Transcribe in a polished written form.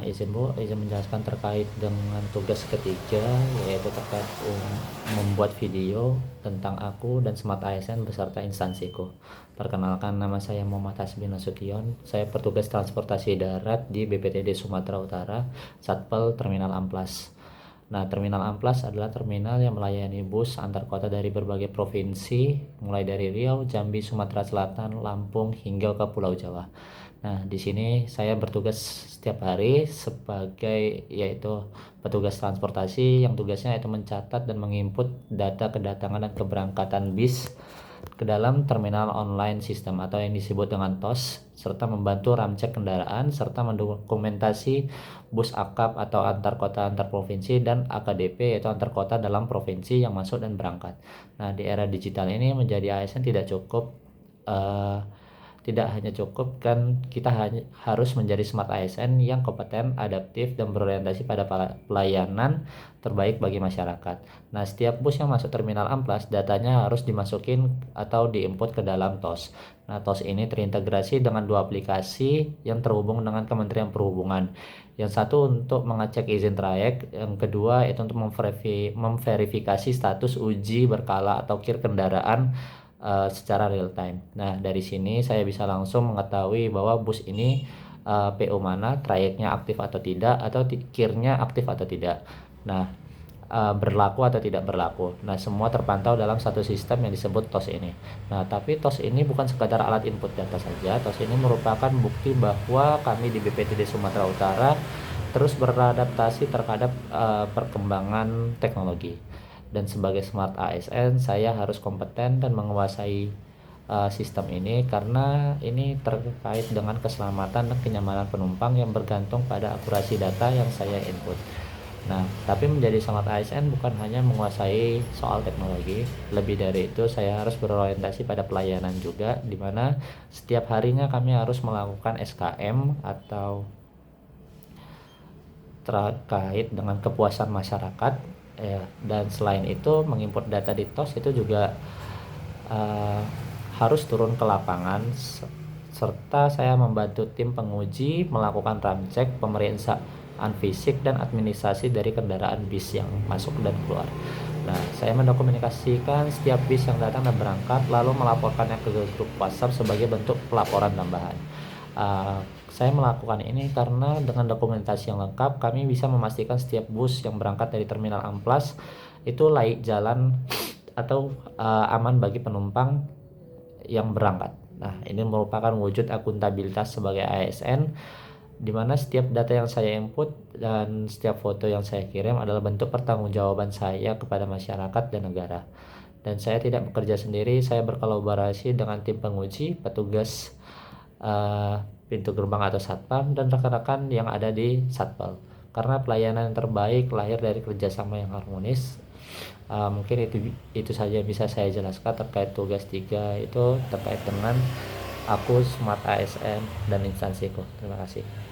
izin menjelaskan terkait dengan tugas ketiga, yaitu terkait membuat video tentang aku dan Smart ASN beserta instansiku. Perkenalkan, nama saya Muhammad Hasbi Nasution. Saya petugas transportasi darat di BPTD Sumatera Utara, Satpel Terminal Amplas. Nah, Terminal Amplas adalah terminal yang melayani bus antar kota dari berbagai provinsi, mulai dari Riau, Jambi, Sumatera Selatan, Lampung, hingga ke Pulau Jawa. Nah, di sini saya bertugas setiap hari sebagai yaitu petugas transportasi yang tugasnya itu mencatat dan menginput data kedatangan dan keberangkatan bis ke dalam terminal online sistem atau yang disebut dengan TOS, serta membantu ramcek kendaraan serta mendokumentasi bus akap atau antar kota antar provinsi dan AKDP yaitu antar kota dalam provinsi yang masuk dan berangkat. Nah, di era digital ini menjadi ASN eh, tidak hanya cukup kan kita hanya harus menjadi smart ASN yang kompeten, adaptif, dan berorientasi pada pelayanan terbaik bagi masyarakat. Nah, setiap bus yang masuk terminal Amplas datanya harus dimasukin atau diinput ke dalam TOS. Nah, TOS ini terintegrasi dengan dua aplikasi yang terhubung dengan Kementerian Perhubungan. Yang satu untuk mengecek izin trayek, yang kedua itu untuk memverifikasi status uji berkala atau kir kendaraan secara real time. Nah, dari sini saya bisa langsung mengetahui bahwa bus ini PO mana, trayeknya aktif atau tidak, atau kirnya aktif atau tidak. Nah, berlaku atau tidak berlaku. Nah, semua terpantau dalam satu sistem yang disebut TOS ini. Nah, tapi TOS ini bukan sekadar alat input data saja. TOS ini merupakan bukti bahwa kami di BPTD Sumatera Utara terus beradaptasi terhadap perkembangan teknologi. Dan sebagai smart ASN, saya harus kompeten dan menguasai sistem ini karena ini terkait dengan keselamatan dan kenyamanan penumpang yang bergantung pada akurasi data yang saya input. Nah, tapi menjadi smart ASN bukan hanya menguasai soal teknologi, lebih dari itu saya harus berorientasi pada pelayanan juga, di mana setiap harinya kami harus melakukan SKM atau terkait dengan kepuasan masyarakat ya. Dan selain itu mengimport data di TOS itu juga uh, harus turun ke lapangan serta saya membantu tim penguji melakukan ramcek, pemeriksaan fisik dan administrasi dari kendaraan bis yang masuk dan keluar. Nah, saya mendokumentasikan setiap bis yang datang dan berangkat lalu melaporkannya ke grup WhatsApp sebagai bentuk pelaporan tambahan. Uh, saya melakukan ini karena dengan dokumentasi yang lengkap, kami bisa memastikan setiap bus yang berangkat dari Terminal Amplas itu layak jalan atau aman bagi penumpang yang berangkat. Nah, ini merupakan wujud akuntabilitas sebagai ASN, di mana setiap data yang saya input dan setiap foto yang saya kirim adalah bentuk pertanggungjawaban saya kepada masyarakat dan negara. Dan saya tidak bekerja sendiri, saya berkolaborasi dengan tim penguji, petugas pintu gerbang atau satpam dan rekan-rekan yang ada di satpel, karena pelayanan yang terbaik lahir dari kerjasama yang harmonis. Mungkin itu saja yang bisa saya jelaskan terkait tugas 3 itu terkait dengan aku Smart ASN dan instansiku. Terima kasih.